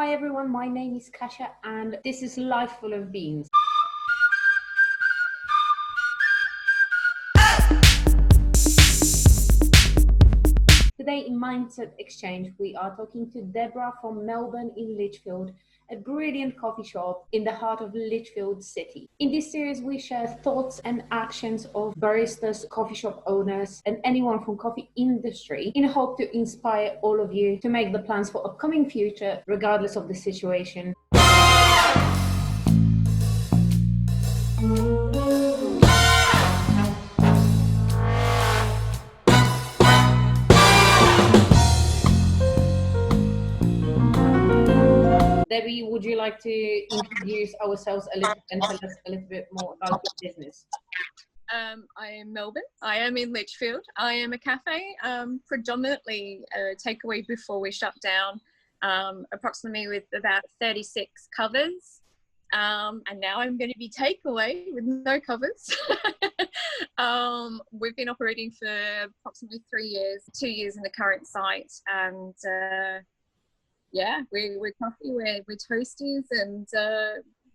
Hi everyone, my name is Kasia and this is Life Full of Beans. Today in Mindset Exchange, we are talking to Deborah from Melbourne in Lichfield, a brilliant coffee shop in the heart of Lichfield City. In this series, we share thoughts and actions of baristas, coffee shop owners, and anyone from coffee industry in hope to inspire all of you to make the plans for upcoming future, regardless of the situation. Debbie, would you like to introduce ourselves a little and tell us a little bit more about your business? I am Melbourne. I am in Lichfield. I am a cafe, predominantly a takeaway before we shut down, approximately with about 36 covers. And now I'm going to be takeaway with no covers. We've been operating for approximately 3 years, 2 years in the current site. And yeah, we're coffee, we're toasties, and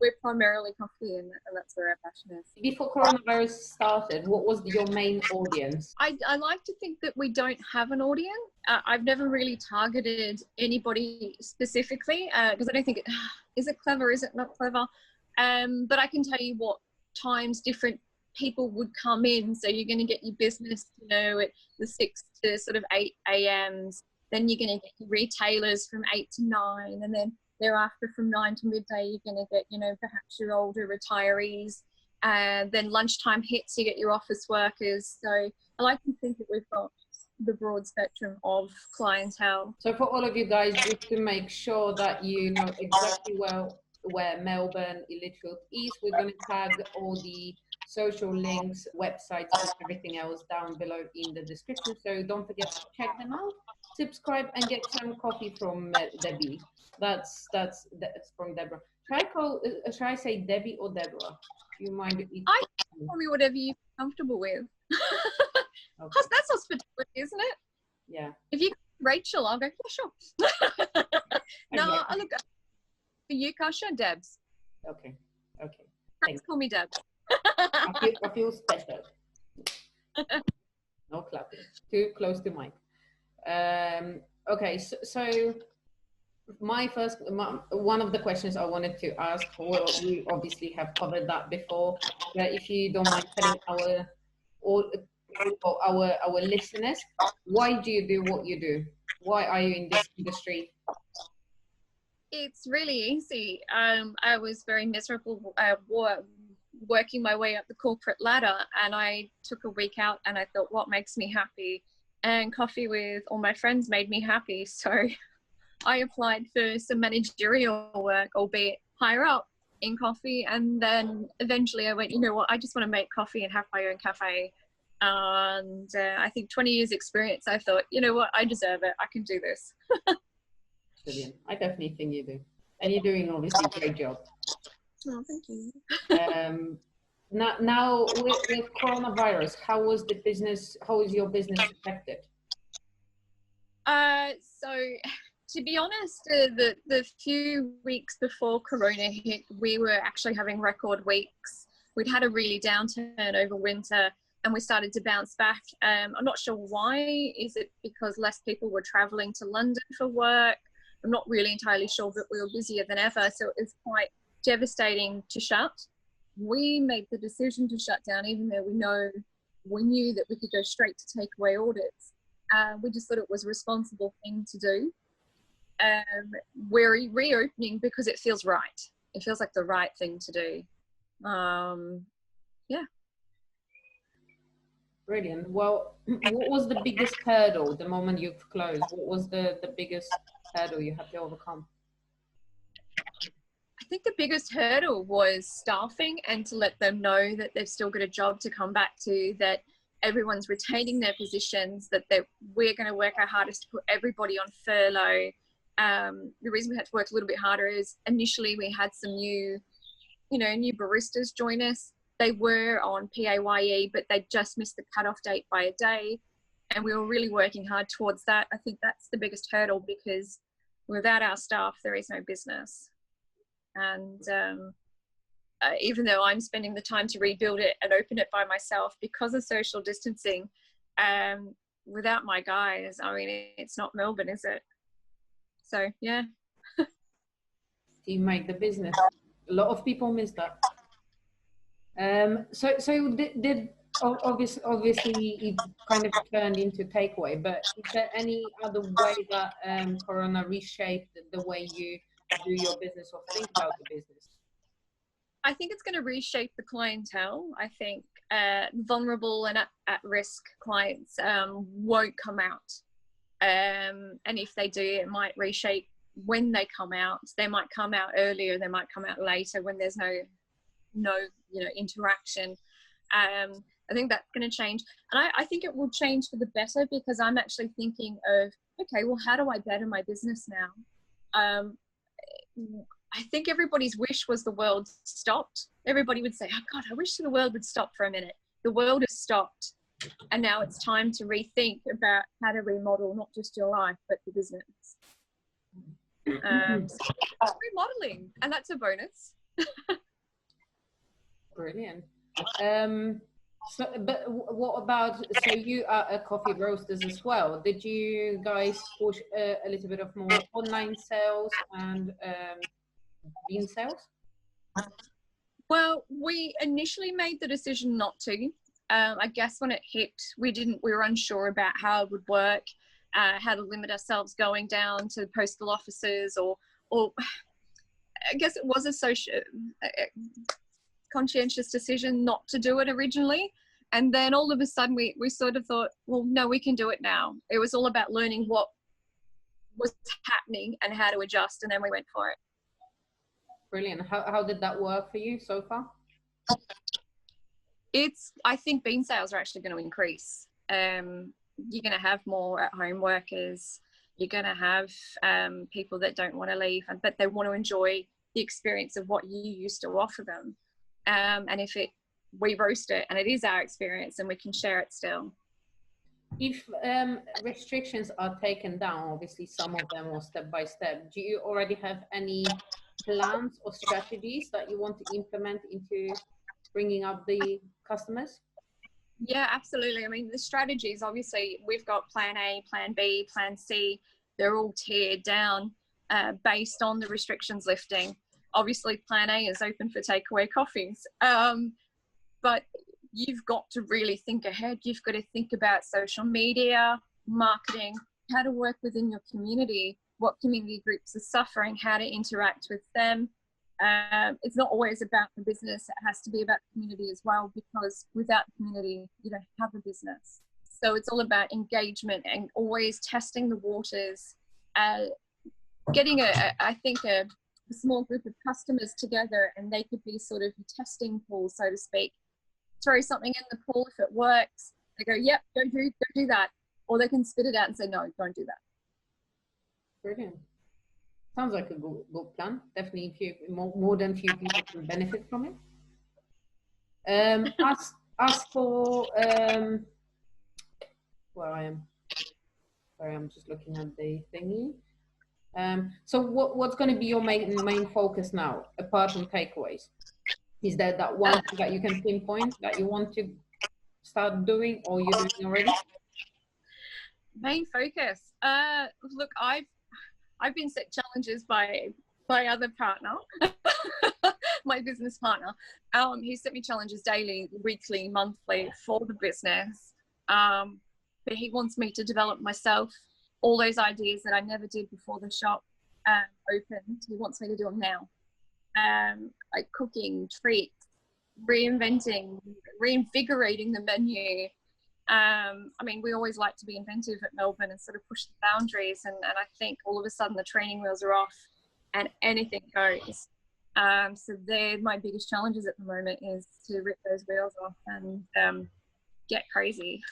we're primarily coffee, and that's where our passion is. Before coronavirus started, what was your main audience? I like to think that we don't have an audience. I've never really targeted anybody specifically because I don't think is it clever, is it not clever? But I can tell you what times different people would come in. So you're going to get your business, at the 6 to sort of 8 a.m.s. Then you're going to get your retailers from 8 to 9, and then thereafter from 9 to midday you're going to get perhaps your older retirees, and then lunchtime hits, you get your office workers. So I like to think that we've got the broad spectrum of clientele. So for all of you guys, just to make sure that you know exactly where Melbourne, Lichfield is, we're going to tag all the social links, websites, and everything else down below in the description. So don't forget to check them out. Subscribe and get some coffee from Debbie. That's from Deborah. Should I say Debbie or Deborah? Do you mind? Call me whatever you're comfortable with. Okay. That's hospitality, isn't it? Yeah. If you Rachel, I'll go, yeah, sure. No, I look for you, Kasia, Debbs. Okay. Thanks. Call me Debbs. I feel special. No clapping. Too close to mic. Okay, so one of the questions I wanted to ask, well, we obviously have covered that before, but if you don't mind telling our listeners, why do you do what you do? Why are you in this industry? It's really easy. I was very miserable working my way up the corporate ladder, and I took a week out and I thought, what makes me happy? And coffee with all my friends made me happy. So I applied for some managerial work, albeit higher up in coffee. And then eventually I went, you know what, I just want to make coffee and have my own cafe. And I think 20 years experience, I thought, you know what, I deserve it. I can do this. Brilliant. I definitely think you do. And you're doing obviously a great job. Oh, thank you. Now with coronavirus, how is your business affected? So to be honest, the few weeks before Corona hit, we were actually having record weeks. We'd had a really downturn over winter and we started to bounce back. I'm not sure why. Is it because less people were traveling to London for work? I'm not really entirely sure, but we were busier than ever. So it's quite devastating to shut. We made the decision to shut down, even though we knew that we could go straight to takeaway orders. We just thought it was a responsible thing to do. We're reopening because it feels right. It feels like the right thing to do. Yeah. Brilliant. Well, what was the biggest hurdle the moment you've closed? What was the biggest hurdle you had to overcome? I think the biggest hurdle was staffing, and to let them know that they've still got a job to come back to, that everyone's retaining their positions, that we're going to work our hardest to put everybody on furlough. The reason we had to work a little bit harder is initially we had some new baristas join us. They were on PAYE, but they just missed the cutoff date by a day. And we were really working hard towards that. I think that's the biggest hurdle, because without our staff, there is no business. And even though I'm spending the time to rebuild it and open it by myself because of social distancing, without my guys, I mean, it's not Melbourne, is it? So, yeah. You make the business. A lot of people miss that. So did obviously it kind of turned into takeaway, but is there any other way that Corona reshaped the way you do your business or think about the business? I think it's going to reshape the clientele. I think vulnerable and at-risk clients won't come out. And if they do, it might reshape when they come out. They might come out earlier, they might come out later when there's no interaction. I think that's going to change. And I think it will change for the better, because I'm actually thinking of, okay, well, how do I better my business now? I think everybody's wish was the world stopped. Everybody would say, oh God, I wish the world would stop for a minute. The world has stopped. And now it's time to rethink about how to remodel not just your life, but the business. So remodeling, and that's a bonus. Brilliant. So, but what about, so you are a coffee roasters as well. Did you guys push a little bit of more online sales and bean sales? Well, we initially made the decision not to. I guess when it hit, we were unsure about how it would work, how to limit ourselves going down to postal offices, or I guess it was a conscientious decision not to do it originally. And then all of a sudden we sort of thought, well, no, we can do it now. It was all about learning what was happening and how to adjust, and then we went for it. Brilliant. How did that work for you so far? I think bean sales are actually going to increase. You're going to have more at-home workers. You're going to have people that don't want to leave, but they want to enjoy the experience of what you used to offer them. And if we roast it and it is our experience, and we can share it still. If restrictions are taken down, obviously some of them are step by step, do you already have any plans or strategies that you want to implement into bringing up the customers? Yeah, absolutely. I mean, the strategies, obviously, we've got plan A, plan B, plan C. They're all tiered down based on the restrictions lifting. Obviously, plan A is open for takeaway coffees. But you've got to really think ahead. You've got to think about social media, marketing, how to work within your community, what community groups are suffering, how to interact with them. It's not always about the business. It has to be about the community as well, because without the community, you don't have a business. So it's all about engagement and always testing the waters, getting I think a small group of customers together, and they could be sort of a testing pool, so to speak. Throw something in the pool. If it works, they go, yep, don't do that. Or they can spit it out and say, no, don't do that. Brilliant. Sounds like a good plan. Definitely more than few people can benefit from it. As for where I am, sorry, I'm just looking at the thingy. So what's going to be your main focus now, apart from takeaways? Is there that one thing that you can pinpoint that you want to start doing, or you're doing already? Main focus. Look, I've been set challenges by other partner, my business partner. He set me challenges daily, weekly, monthly for the business. But he wants me to develop myself, all those ideas that I never did before the shop opened. He wants me to do them now. Like cooking, treats, reinventing, reinvigorating the menu. I mean, we always like to be inventive at Melbourne and sort of push the boundaries, and I think all of a sudden the training wheels are off and anything goes. So they're my biggest challenges at the moment, is to rip those wheels off and get crazy.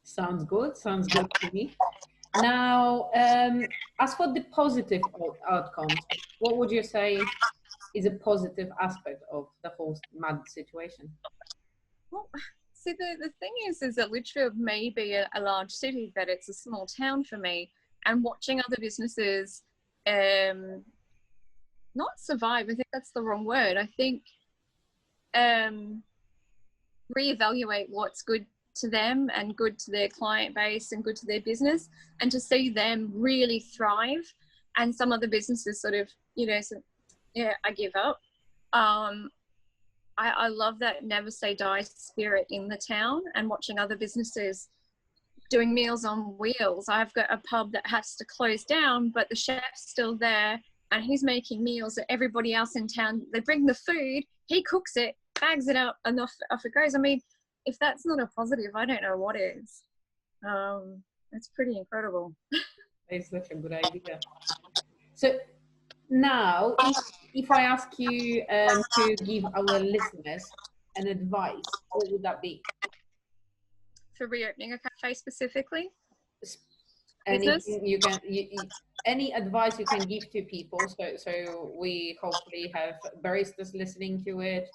Sounds good to me. Now, as for the positive outcomes, what would you say is a positive aspect of the whole mad situation? Well, see, the thing is that Lichfield may be a large city, but it's a small town for me. and watching other businesses not survive, I think that's the wrong word. I think reevaluate what's good to them and good to their client base and good to their business, and to see them really thrive, and some other businesses sort of, you know, so, yeah, I give up. I love that never say die spirit in the town, and watching other businesses doing meals on wheels. I've got a pub that has to close down, but the chef's still there, and he's making meals that everybody else in town, they bring the food, he cooks it, bags it up, and off it goes. I mean, if that's not a positive, I don't know what is. It's pretty incredible. It's such a good idea. So now, if I ask you to give our listeners an advice, what would that be? For reopening a cafe specifically? Anything you can, any advice you can give to people, so we hopefully have baristas listening to it,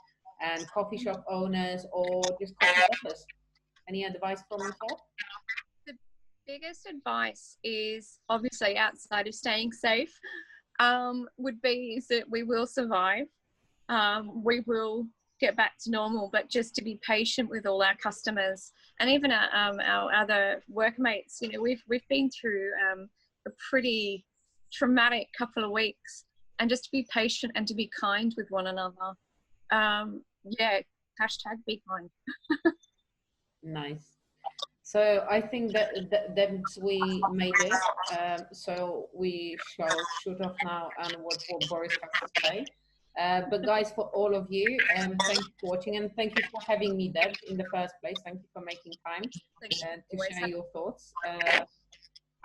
and coffee shop owners, or just coffee lovers. Any advice from yourself? The biggest advice is, obviously outside of staying safe, would be is that we will survive. We will get back to normal, but just to be patient with all our customers and even our other workmates. You know, we've been through a pretty traumatic couple of weeks, and just to be patient and to be kind with one another. Yeah, hashtag be kind. Nice. So I think that we made it. So we shall shoot off now and what Boris has to say. But guys, for all of you, thank you for watching, and thank you for having me, Debbs, in the first place. Thank you for making time to share your thoughts.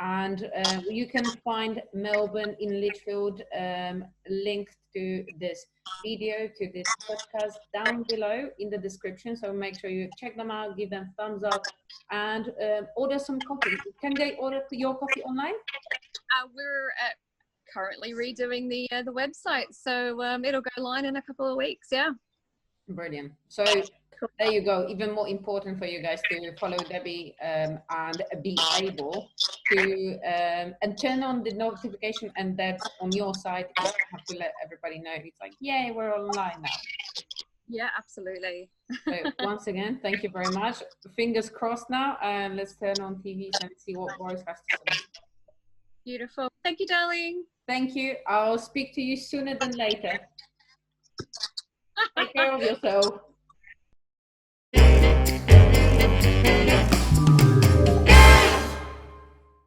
And you can find Melbourne in Lichfield linked to this video, to this podcast down below in the description. So make sure you check them out, give them thumbs up, and order some coffee. Can they order your coffee online? We're currently redoing the website, so it'll go live in a couple of weeks. Yeah. Brilliant. So there you go. Even more important for you guys to follow Debbie and be able to and turn on the notification, and that's on your side. You have to let everybody know. It's like, yay, we're online now. Yeah, absolutely. So once again, thank you very much. Fingers crossed now, and let's turn on TVs and see what Boris has to say. Beautiful. Thank you, darling. Thank you. I'll speak to you sooner than later. Take care of yourself.